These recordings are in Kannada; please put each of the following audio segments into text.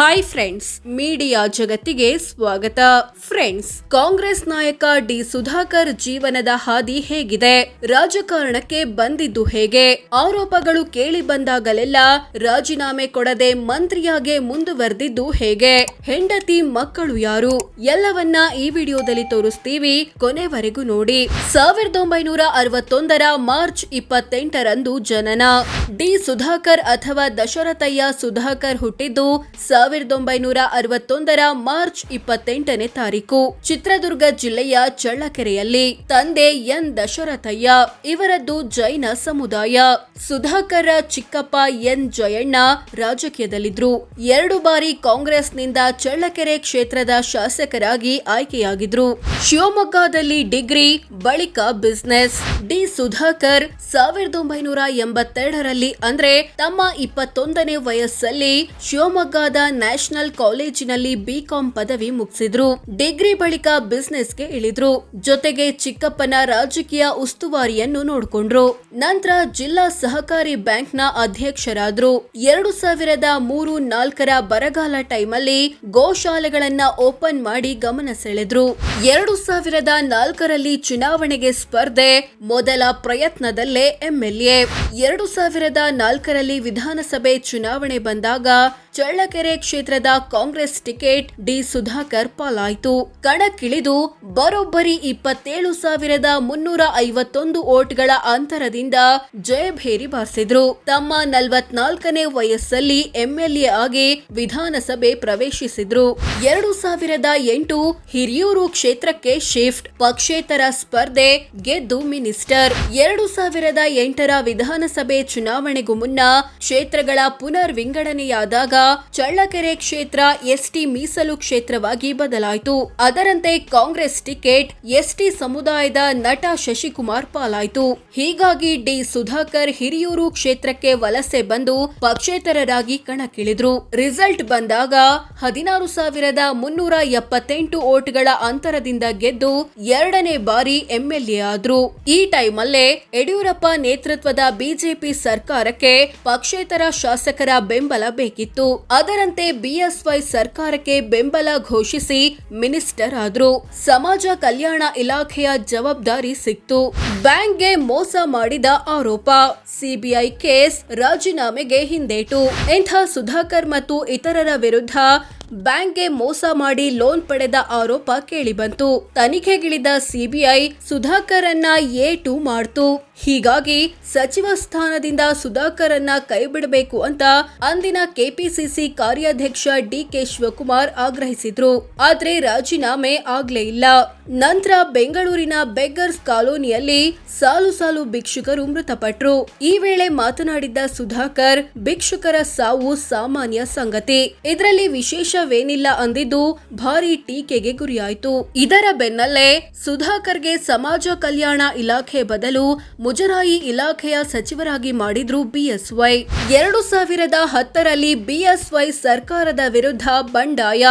ಹಾಯ್ ಫ್ರೆಂಡ್ಸ್, ಮೀಡಿಯಾ ಜಗತ್ತಿಗೆ ಸ್ವಾಗತ. ಫ್ರೆಂಡ್ಸ್, ಕಾಂಗ್ರೆಸ್ ನಾಯಕ ಡಿ ಸುಧಾಕರ್ ಜೀವನದ ಹಾದಿ ಹೇಗಿದೆ? ರಾಜಕಾರಣಕ್ಕೆ ಬಂದಿದ್ದು ಹೇಗೆ? ಆರೋಪಗಳು ಕೇಳಿ ಬಂದಾಗಲೆಲ್ಲ ರಾಜೀನಾಮೆ ಕೊಡದೆ ಮಂತ್ರಿಯಾಗೆ ಮುಂದುವರೆದಿದ್ದು ಹೇಗೆ? ಹೆಂಡತಿ ಮಕ್ಕಳು ಯಾರು? ಎಲ್ಲವನ್ನ ಈ ವಿಡಿಯೋದಲ್ಲಿ ತೋರಿಸ್ತೀವಿ, ಕೊನೆವರೆಗೂ ನೋಡಿ. 1961 ಮಾರ್ಚ್ 28ರಂದು ಜನನ. ಡಿ ಸುಧಾಕರ್ ಅಥವಾ ದಶರಥಯ್ಯ ಸುಧಾಕರ್ ಹುಟ್ಟಿದ್ದು 1961 ಮಾರ್ಚ್ 28ನೇ ತಾರೀಕು ಚಿತ್ರದುರ್ಗ ಜಿಲ್ಲೆಯ ಚಳ್ಳಕೆರೆಯಲ್ಲಿ. ತಂದೆ ಎನ್ ದಶರಥಯ್ಯ, ಇವರದ್ದು ಜೈನ ಸಮುದಾಯ. ಸುಧಾಕರ್ ಚಿಕ್ಕಪ್ಪ ಎನ್ ಜಯಣ್ಣ ರಾಜಕೀಯದಲ್ಲಿದ್ರು. 2 ಬಾರಿ ಕಾಂಗ್ರೆಸ್ನಿಂದ ಚಳ್ಳಕೆರೆ ಕ್ಷೇತ್ರದ ಶಾಸಕರಾಗಿ ಆಯ್ಕೆಯಾಗಿದ್ರು. ಶಿವಮೊಗ್ಗದಲ್ಲಿ ಡಿಗ್ರಿ, ಬಳಿಕ ಬಿಸಿನೆಸ್. ಡಿ ಸುಧಾಕರ್ 1982ರಲ್ಲಿ ಅಂದ್ರೆ ತಮ್ಮ 21ನೇ ವಯಸ್ಸಲ್ಲಿ ಶಿವಮೊಗ್ಗದ ನ್ಯಾಷನಲ್ ಕಾಲೇಜಿನಲ್ಲಿ ಬಿಕಾಂ ಪದವಿ ಮುಗಿಸಿದ್ರು. ಡಿಗ್ರಿ ಬಳಿಕ ಬಿಸಿನೆಸ್ಗೆ ಇಳಿದ್ರು. ಜೊತೆಗೆ ಚಿಕ್ಕಪ್ಪನ ರಾಜಕೀಯ ಉಸ್ತುವಾರಿಯನ್ನು ನೋಡಿಕೊಂಡ್ರು. ನಂತರ ಜಿಲ್ಲಾ ಸಹಕಾರಿ ಬ್ಯಾಂಕ್ನ ಅಧ್ಯಕ್ಷರಾದ್ರು. 2003-4ರ ಬರಗಾಲ ಟೈಮಲ್ಲಿ ಗೋಶಾಲೆಗಳನ್ನ ಓಪನ್ ಮಾಡಿ ಗಮನ ಸೆಳೆದ್ರು. 2004ರಲ್ಲಿ ಚುನಾವಣೆಗೆ ಸ್ಪರ್ಧೆ, ಮೊದಲ ಪ್ರಯತ್ನದಲ್ಲೇ ಎಂಎಲ್ಎ. 2004ರಲ್ಲಿ ವಿಧಾನಸಭೆ ಚುನಾವಣೆ ಬಂದಾಗ ಚಳ್ಳಕೆರೆ ಕ್ಷೇತ್ರದ ಕಾಂಗ್ರೆಸ್ ಟಿಕೆಟ್ ಡಿ ಸುಧಾಕರ್ ಪಾಲಾಯಿತು. ಕಣಕ್ಕಿಳಿದು ಬರೋಬ್ಬರಿ 27,351 ವೋಟ್ಗಳ ಅಂತರದಿಂದ ಜಯಭೇರಿ ಬಾರಿಸಿದ್ರು. ತಮ್ಮ 44ನೇ ವಯಸ್ಸಲ್ಲಿ ಎಂಎಲ್ಎ ಆಗಿ ವಿಧಾನಸಭೆ ಪ್ರವೇಶಿಸಿದ್ರು. 2008 ಹಿರಿಯೂರು ಕ್ಷೇತ್ರಕ್ಕೆ ಶಿಫ್ಟ್, ಪಕ್ಷೇತರ ಸ್ಪರ್ಧೆ, ಗೆದ್ದು ಮಿನಿಸ್ಟರ್. 2008ರ ವಿಧಾನಸಭೆ ಚುನಾವಣೆಗೂ ಮುನ್ನ ಕ್ಷೇತ್ರಗಳ ಪುನರ್ ವಿಂಗಡಣೆಯಾದಾಗ ಚಳ್ಳಕೆರೆ ಕ್ಷೇತ್ರ ಎಸ್ಟಿ ಮೀಸಲು ಕ್ಷೇತ್ರವಾಗಿ ಬದಲಾಯಿತು. ಅದರಂತೆ ಕಾಂಗ್ರೆಸ್ ಟಿಕೆಟ್ ಎಸ್ಟಿ ಸಮುದಾಯದ ನಟ ಶಶಿಕುಮಾರ್ ಪಾಲಾಯಿತು. ಹೀಗಾಗಿ ಡಿ ಸುಧಾಕರ್ ಹಿರಿಯೂರು ಕ್ಷೇತ್ರಕ್ಕೆ ವಲಸೆ ಬಂದು ಪಕ್ಷೇತರರಾಗಿ ಕಣಕ್ಕಿಳಿದ್ರು. ರಿಸಲ್ಟ್ ಬಂದಾಗ 16,378 ವೋಟ್ಗಳ ಅಂತರದಿಂದ ಗೆದ್ದು 2ನೇ ಬಾರಿ ಎಂಎಲ್ಎ ಆದ್ರು. ಈ ಟೈಮಲ್ಲೇ ಯಡಿಯೂರಪ್ಪ ನೇತೃತ್ವದ ಬಿಜೆಪಿ ಸರ್ಕಾರಕ್ಕೆ ಪಕ್ಷೇತರ ಶಾಸಕರ ಬೆಂಬಲ ಬೇಕಿತ್ತು. ಅದರಂತೆ ಬಿಎಸ್ವೈ ಸರ್ಕಾರಕ್ಕೆ ಬೆಂಬಲ ಘೋಷಿಸಿ ಮಿನಿಸ್ಟರ್ ಆದ್ರು. ಸಮಾಜ ಕಲ್ಯಾಣ ಇಲಾಖೆಯ ಜವಾಬ್ದಾರಿ ಸಿಕ್ತು. ಬ್ಯಾಂಕ್ಗೆ ಮೋಸ ಮಾಡಿದ ಆರೋಪ, ಸಿಬಿಐ ಕೇಸ್, ರಾಜೀನಾಮೆಗೆ ಹಿಂದೇಟು. ಇಂಥ ಸುಧಾಕರ್ ಮತ್ತು ಇತರರ ವಿರುದ್ಧ ಬ್ಯಾಂಕ್ಗೆ ಮೋಸ ಮಾಡಿ ಲೋನ್ ಪಡೆದ ಆರೋಪ ಕೇಳಿಬಂತು. ತನಿಖೆಗಿಳಿದ ಸಿಬಿಐ ಸುಧಾಕರನ್ನ A2 ಮಾಡ್ತು. ಹೀಗಾಗಿ ಸಚಿವ ಸ್ಥಾನದಿಂದ ಸುಧಾಕರನ್ನ ಕೈಬಿಡಬೇಕು ಅಂತ ಅಂದಿನ ಕೆಪಿಸಿಸಿ ಕಾರ್ಯಾಧ್ಯಕ್ಷ ಡಿಕೆ ಶಿವಕುಮಾರ್ ಆಗ್ರಹಿಸಿದ್ರು. ಆದ್ರೆ ರಾಜೀನಾಮೆ ಆಗ್ಲೇ ಇಲ್ಲ. ನಂತರ ಬೆಂಗಳೂರಿನ ಬೆಗ್ಗರ್ಸ್ ಕಾಲೋನಿಯಲ್ಲಿ ಸಾಲು ಸಾಲು ಭಿಕ್ಷುಕರು ಮೃತಪಟ್ರು. ಈ ವೇಳೆ ಮಾತನಾಡಿದ್ದ ಸುಧಾಕರ್, ಭಿಕ್ಷುಕರ ಸಾವು ಸಾಮಾನ್ಯ ಸಂಗತಿ, ಇದರಲ್ಲಿ ವಿಶೇಷವೇನಿಲ್ಲ ಅಂದಿದ್ದು ಭಾರಿ ಟೀಕೆಗೆ ಗುರಿಯಾಯಿತು. ಇದರ ಬೆನ್ನಲ್ಲೇ ಸುಧಾಕರ್ಗೆ ಸಮಾಜ ಕಲ್ಯಾಣ ಇಲಾಖೆ ಬದಲು ಮುಜರಾಯಿ ಇಲಾಖೆಯ ಸಚಿವರಾಗಿ ಮಾಡಿದ್ರು ಬಿಎಸ್ವೈ. 2010ರಲ್ಲಿ ಬಿಎಸ್ವೈ ಸರ್ಕಾರದ ವಿರುದ್ಧ ಬಂಡಾಯ,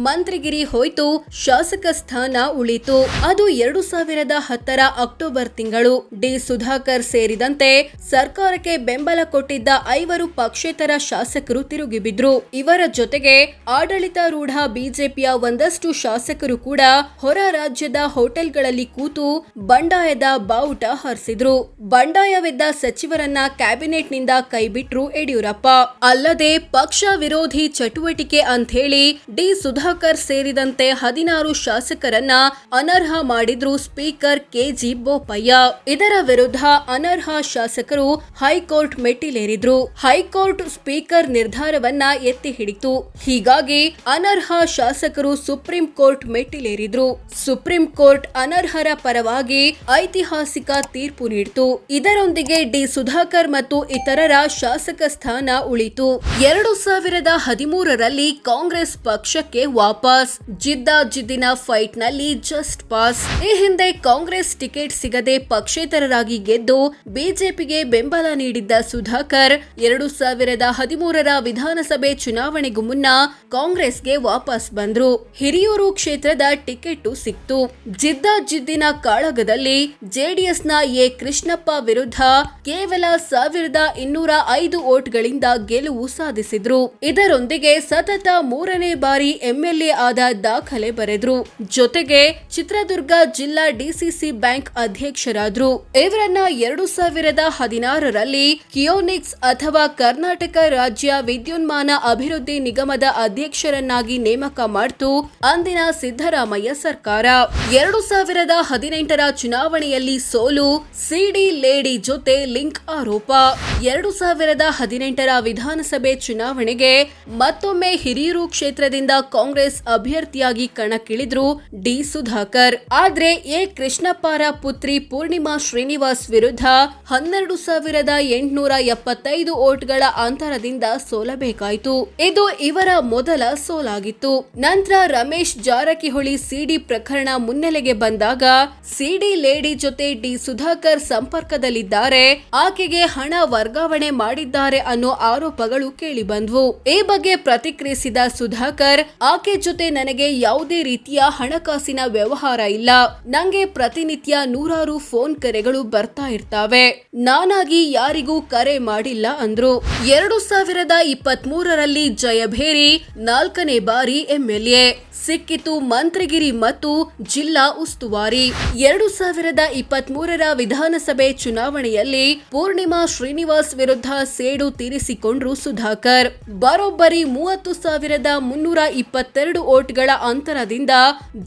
ಮಂತ್ರಿಗಿರಿ ಹೋಯ್ತು, ಶಾಸಕ ಸ್ಥಾನ ಉಳಿತು. ಅದು 2010ರ ಅಕ್ಟೋಬರ್ ತಿಂಗಳು. ಡಿ ಸುಧಾಕರ್ ಸೇರಿದಂತೆ ಸರ್ಕಾರಕ್ಕೆ ಬೆಂಬಲ ಕೊಟ್ಟಿದ್ದ 5 ಪಕ್ಷೇತರ ಶಾಸಕರು ತಿರುಗಿಬಿದ್ರು. ಇವರ ಜೊತೆಗೆ ಆಡಳಿತಾರೂಢ ಬಿಜೆಪಿಯ ಒಂದಷ್ಟು ಶಾಸಕರು ಕೂಡ ಹೊರ ರಾಜ್ಯದ ಹೋಟೆಲ್ಗಳಲ್ಲಿ ಕೂತು ಬಂಡಾಯದ ಬಾವುಟ ಹಾರಿಸಿದ್ರು. ಬಂಡಾಯವೆದ್ದ ಸಚಿವರನ್ನ ಕ್ಯಾಬಿನೆಟ್ನಿಂದ ಕೈಬಿಟ್ರು ಯಡಿಯೂರಪ್ಪ. ಅಲ್ಲದೆ ಪಕ್ಷ ವಿರೋಧಿ ಚಟುವಟಿಕೆ ಅಂಥೇಳಿ ಡಿ ಸುಧಾಕರ್ ಸೇರಿದಂತೆ 16 ಶಾಸಕರನ್ನ ಅನರ್ಹ ಮಾಡಿದ್ರು ಸ್ಪೀಕರ್ ಕೆಜಿ ಬೋಪಯ್ಯ. ಇದರ ವಿರುದ್ಧ ಅನರ್ಹ ಶಾಸಕರು ಹೈಕೋರ್ಟ್ ಮೆಟ್ಟಿಲೇರಿದ್ರು. ಹೈಕೋರ್ಟ್ ಸ್ಪೀಕರ್ ನಿರ್ಧಾರವನ್ನ ಎತ್ತಿ ಹಿಡಿತು. ಹೀಗಾಗಿ ಅನರ್ಹ ಶಾಸಕರು ಸುಪ್ರೀಂ ಕೋರ್ಟ್ ಮೆಟ್ಟಿಲೇರಿದ್ರು. ಸುಪ್ರೀಂ ಕೋರ್ಟ್ ಅನರ್ಹರ ಪರವಾಗಿ ಐತಿಹಾಸಿಕ ತೀರ್ಪು ನೀಡಿತು. ಇದರೊಂದಿಗೆ ಡಿ ಸುಧಾಕರ್ ಮತ್ತು ಇತರರ ಶಾಸಕ ಸ್ಥಾನ ಉಳಿತು. 2013ರಲ್ಲಿ ಕಾಂಗ್ರೆಸ್ ಪಕ್ಷಕ್ಕೆ ವಾಪಸ್. ಜಿದ್ದಿನ ಫೈಟ್ ನಲ್ಲಿ ಫಸ್ಟ್ ಪಾಸ್. ಈ ಹಿಂದೆ ಕಾಂಗ್ರೆಸ್ ಟಿಕೆಟ್ ಸಿಗದೆ ಪಕ್ಷೇತರರಾಗಿ ಗೆದ್ದು ಬಿಜೆಪಿಗೆ ಬೆಂಬಲ ನೀಡಿದ್ದ ಸುಧಾಕರ್ 2013ರ ವಿಧಾನಸಭೆ ಚುನಾವಣೆಗೂ ಮುನ್ನ ಕಾಂಗ್ರೆಸ್ಗೆ ವಾಪಸ್ ಬಂದ್ರು. ಹಿರಿಯೂರು ಕ್ಷೇತ್ರದ ಟಿಕೆಟ್ ಸಿಕ್ತು. ಜಿದ್ದಿನ ಕಾಳಗದಲ್ಲಿ ಜೆಡಿಎಸ್ನ ಎ ಕೃಷ್ಣಪ್ಪ ವಿರುದ್ಧ ಕೇವಲ 1205 ವೋಟ್ಗಳಿಂದ ಗೆಲುವು ಸಾಧಿಸಿದ್ರು. ಇದರೊಂದಿಗೆ ಸತತ 3ನೇ ಬಾರಿ ಎಂಎಲ್ಎ ಆದ ದಾಖಲೆ ಬರೆದ್ರು. ಜೊತೆಗೆ ಚಿತ್ರದುರ್ಗ ಜಿಲ್ಲಾ ಡಿಸಿಸಿ ಬ್ಯಾಂಕ್ ಅಧ್ಯಕ್ಷರಾದ್ರು. ಇವರನ್ನ 2016ರಲ್ಲಿ ಕಿಯೋನಿಕ್ಸ್ ಅಥವಾ ಕರ್ನಾಟಕ ರಾಜ್ಯ ವಿದ್ಯುನ್ಮಾನ ಅಭಿವೃದ್ಧಿ ನಿಗಮದ ಅಧ್ಯಕ್ಷರನ್ನಾಗಿ ನೇಮಕ ಮಾಡಿತು ಅಂದಿನ ಸಿದ್ದರಾಮಯ್ಯ ಸರ್ಕಾರ. 2018ರ ಚುನಾವಣೆಯಲ್ಲಿ ಸೋಲು, ಸಿಡಿ ಲೇಡಿ ಜೊತೆ ಲಿಂಕ್ ಆರೋಪ. 2018ರ ವಿಧಾನಸಭೆ ಚುನಾವಣೆಗೆ ಮತ್ತೊಮ್ಮೆ ಹಿರಿಯೂರು ಕ್ಷೇತ್ರದಿಂದ ಕಾಂಗ್ರೆಸ್ ಅಭ್ಯರ್ಥಿಯಾಗಿ ಕಣಕ್ಕಿಳಿದ್ರು ಡಿ ಸುಧಾಕರ್. ಆದ್ರೆ ಎ ಕೃಷ್ಣಪ್ಪರ ಪುತ್ರಿ ಪೂರ್ಣಿಮಾ ಶ್ರೀನಿವಾಸ್ ವಿರುದ್ಧ 12,875 ವೋಟ್ಗಳ ಅಂತರದಿಂದ ಸೋಲಬೇಕಾಯಿತು. ಇದು ಇವರ ಮೊದಲ ಸೋಲಾಗಿತ್ತು. ನಂತರ ರಮೇಶ್ ಜಾರಕಿಹೊಳಿ ಸಿಡಿ ಪ್ರಕರಣ ಮುನ್ನೆಲೆಗೆ ಬಂದಾಗ ಸಿಡಿ ಲೇಡಿ ಜೊತೆ ಡಿ ಸುಧಾಕರ್ ಸಂಪರ್ಕದಲ್ಲಿದ್ದಾರೆ, ಆಕೆಗೆ ಹಣ ವರ್ಗಾವಣೆ ಮಾಡಿದ್ದಾರೆ ಅನ್ನೋ ಆರೋಪಗಳು ಕೇಳಿ ಬಂದ್ವು. ಈ ಬಗ್ಗೆ ಪ್ರತಿಕ್ರಿಯಿಸಿದ ಸುಧಾಕರ್, ಆಕೆ ಜೊತೆ ನನಗೆ ಯಾವುದೇ ರೀತಿಯ ಹಣಕಾಸಿನ ವ್ಯವಹಾರ ಇಲ್ಲ. ನಂಗೆ ಪ್ರತಿನಿತ್ಯ ನೂರಾರು ಫೋನ್ ಕರೆಗಳು ಬರ್ತಾ ಇರ್ತಾವೆ. ನಾನಾಗಿ ಯಾರಿಗೂ ಕರೆ ಮಾಡಿಲ್ಲ ಅಂದ್ರು. 2023ರಲ್ಲಿ ಜಯಭೇರಿ 4ನೇ ಬಾರಿ ಎಂಎಲ್ಎ ಸಿಕ್ಕಿತು ಮಂತ್ರಿಗಿರಿ ಮತ್ತು ಜಿಲ್ಲಾ ಉಸ್ತುವಾರಿ. 2023ರ ವಿಧಾನಸಭೆ ಚುನಾವಣೆಯಲ್ಲಿ ಪೂರ್ಣಿಮಾ ಶ್ರೀನಿವಾಸ್ ವಿರುದ್ಧ ಸೇಡು ತೀರಿಸಿಕೊಂಡ್ರು ಸುಧಾಕರ್. ಬರೋಬ್ಬರಿ 30,322 ವೋಟ್ಗಳ ಅಂತರದಿಂದ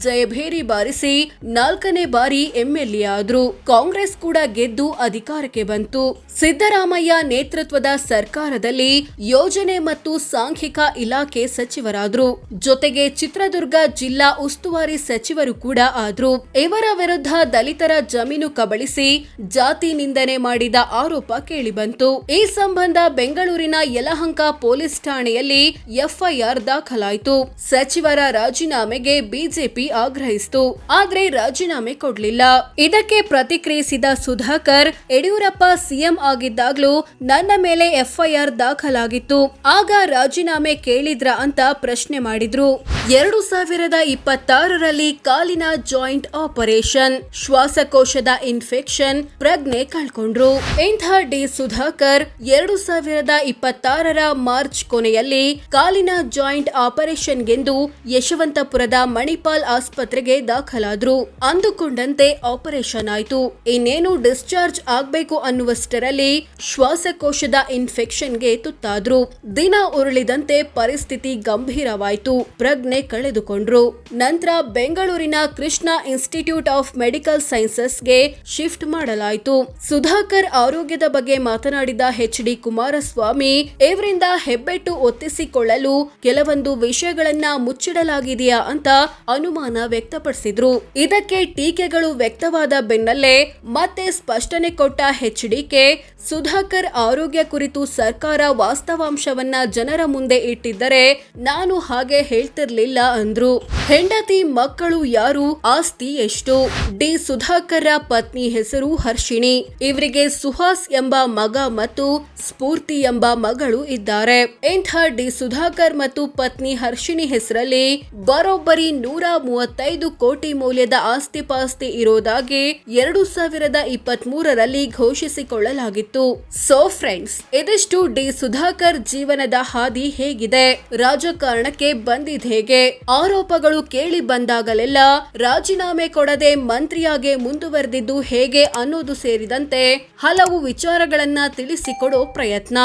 ಜಯಭೇರಿ ಬಾರಿಸಿ 4ನೇ ಬಾರಿ ಎಂಎಲ್ಎ ಆದ್ರು. ಕಾಂಗ್ರೆಸ್ ಕೂಡ ಗೆದ್ದು ಅಧಿಕಾರಕ್ಕೆ ಬಂತು. ಸಿದ್ದರಾಮಯ್ಯ ನೇತೃತ್ವದ ಸರ್ಕಾರದಲ್ಲಿ ಯೋಜನೆ ಮತ್ತು ಸಾಂಖ್ಯಿಕ ಇಲಾಖೆ ಸಚಿವರಾದ್ರು. ಜೊತೆಗೆ ಚಿತ್ರದುರ್ಗ ಜಿಲ್ಲಾ ಉಸ್ತುವಾರಿ ಸಚಿವರು ಕೂಡ ಆದ್ರು. ಇವರ ವಿರುದ್ಧ ದಲಿತರ ಜಮೀನು ಕಬಳಿಸಿ ಜಾತಿ ನಿಂದನೆ ಮಾಡಿದ ಆರೋಪ ಕೇಳಿಬಂತು. ಈ ಸಂಬಂಧ ಬೆಂಗಳೂರಿನ ಯಲಹಂಕ ಪೊಲೀಸ್ ಠಾಣೆಯಲ್ಲಿ ಎಫ್ಐಆರ್ ದಾಖಲಾಯಿತು. ಸಚಿವರ ರಾಜೀನಾಮೆಗೆ ಬಿಜೆಪಿ ಆಗ್ರಹಿಸಿತು. ಆದ್ರೆ ರಾಜೀನಾಮೆ ಕೊಡ್ಲಿಲ್ಲ. ಇದಕ್ಕೆ ಪ್ರತಿಕ್ರಿಯಿಸಿದ ಸುಧಾಕರ್, ಯಡಿಯೂರಪ್ಪ ಸಿಎಂ ಆಗಿದ್ದಾಗ್ಲೂ ನನ್ನ ಮೇಲೆ ಎಫ್ಐಆರ್ ದಾಖಲಾಗಿತ್ತು, ಆಗ ರಾಜೀನಾಮೆ ಕೇಳಿದ್ರ ಅಂತ ಪ್ರಶ್ನೆ ಮಾಡಿದ್ರು. 2026ರಲ್ಲಿ ಕಾಲಿನ ಜಾಯಿಂಟ್ ಆಪರೇಷನ್, ಶ್ವಾಸಕೋಶದ ಇನ್ಫೆಕ್ಷನ್, ಪ್ರಜ್ಞೆ ಕಳ್ಕೊಂಡ್ರು. ಇಂಥ ಡಿ ಸುಧಾಕರ್ 2026ರ ಮಾರ್ಚ್ ಕೊನೆಯಲ್ಲಿ ಕಾಲಿನ ಜಾಯಿಂಟ್ ಆಪರೇಷನ್ಗೆಂದು ಯಶವಂತಪುರದ ಮಣಿಪಾಲ್ ಆಸ್ಪತ್ರೆಗೆ ದಾಖಲಾದ್ರು. ಅಂದುಕೊಂಡಂತೆ ಆಪರೇಷನ್ ಆಯ್ತು. ಇನ್ನೇನು ಡಿಸ್ಚಾರ್ಜ್ ಆಗ್ಬೇಕು ಅನ್ನುವಷ್ಟರಲ್ಲಿ ಶ್ವಾಸಕೋಶದ ಇನ್ಫೆಕ್ಷನ್ಗೆ ತುತ್ತಾದ್ರು. ದಿನ ಉರುಳಿದಂತೆ ಪರಿಸ್ಥಿತಿ ಗಂಭೀರವಾಯಿತು. ಪ್ರಜ್ಞೆ ಕಳೆದುಕೊಂಡ್ರು. ನಂತರ ಬೆಂಗಳೂರಿನ ಕೃಷ್ಣ ಇನ್ಸ್ಟಿಟ್ಯೂಟ್ ಆಫ್ ಮೆಡಿಕಲ್ ಸೈನ್ಸಸ್ಗೆ ಶಿಫ್ಟ್ ಮಾಡಲಾಯಿತು. ಸುಧಾಕರ್ ಆರೋಗ್ಯದ ಬಗ್ಗೆ ಮಾತನಾಡಿದ ಎಚ್.ಡಿ. ಕುಮಾರಸ್ವಾಮಿ, ಇವರಿಂದ ಹೆಬ್ಬೆಟ್ಟು ಒತ್ತಿಸಿಕೊಳ್ಳಲು ಕೆಲವೊಂದು ವಿಷಯಗಳನ್ನ ಮುಚ್ಚಿಡಲಾಗಿದೆಯಾ ಅಂತ ಅನುಮಾನ ವ್ಯಕ್ತಪಡಿಸಿದ್ರು. ಇದಕ್ಕೆ ಟೀಕೆಗಳು ವ್ಯಕ್ತವಾದ ಬೆನ್ನಲ್ಲೇ ಮತ್ತೆ ಸ್ಪಷ್ಟನೆ ಕೊಟ್ಟ ಎಚ್.ಡಿ.ಕೆ, ಸುಧಾಕರ್ ಆರೋಗ್ಯ ಕುರಿತು ಸರ್ಕಾರ ವಾಸ್ತವಾಂಶವನ್ನ ಜನರ ಮುಂದೆ ಇಟ್ಟಿದ್ದರೆ ನಾನು ಹಾಗೆ ಹೇಳ್ತಿರ್ಲಿಲ್ಲ ಅಂದ್ರು. ಹೆಂಡತಿ ಮಕ್ಕಳು ಯಾರು, ಆಸ್ತಿ ಎಷ್ಟು? ಡಿ ಸುಧಾಕರ್ ಪತ್ನಿ ಹೆಸರು ಹರ್ಷಿಣಿ. ಇವರಿಗೆ ಸುಹಾಸ್ ಎಂಬ ಮಗ ಮತ್ತು ಸ್ಫೂರ್ತಿ ಎಂಬ ಮಗಳು ಇದ್ದಾರೆ. ಇಂಥ ಡಿ ಸುಧಾಕರ್ ಮತ್ತು ಪತ್ನಿ ಹರ್ಷಿಣಿ ಹೆಸರಲ್ಲಿ ಬರೋಬ್ಬರಿ 135 ಕೋಟಿ ಮೌಲ್ಯದ ಆಸ್ತಿ ಪಾಸ್ತಿ ಇರೋದಾಗಿ 2023ರಲ್ಲಿ ಘೋಷಿಸಿಕೊಳ್ಳಲಾಗಿತ್ತು. ಸೋ ಫ್ರೆಂಡ್ಸ್, ಇದಿಷ್ಟು ಡಿ ಸುಧಾಕರ್ ಜೀವನದ ಹಾದಿ ಹೇಗಿದೆ, ರಾಜಕಾರಣಕ್ಕೆ ಬಂದಿದ್ ಹೇಗೆ, ಆರೋಪಗಳು ಕೇಳಿ ಬಂದಾಗಲೆಲ್ಲ ರಾಜೀನಾಮೆ ಕೊಡದೆ ಮಂತ್ರಿಯಾಗಿ ಮುಂದುವರೆದಿದ್ದು ಹೇಗೆ ಅನ್ನೋದು ಸೇರಿದಂತೆ ಹಲವು ವಿಚಾರಗಳನ್ನ ತಿಳಿಸಿಕೊಡೋ ಪ್ರಯತ್ನ.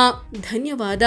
ಧನ್ಯವಾದ.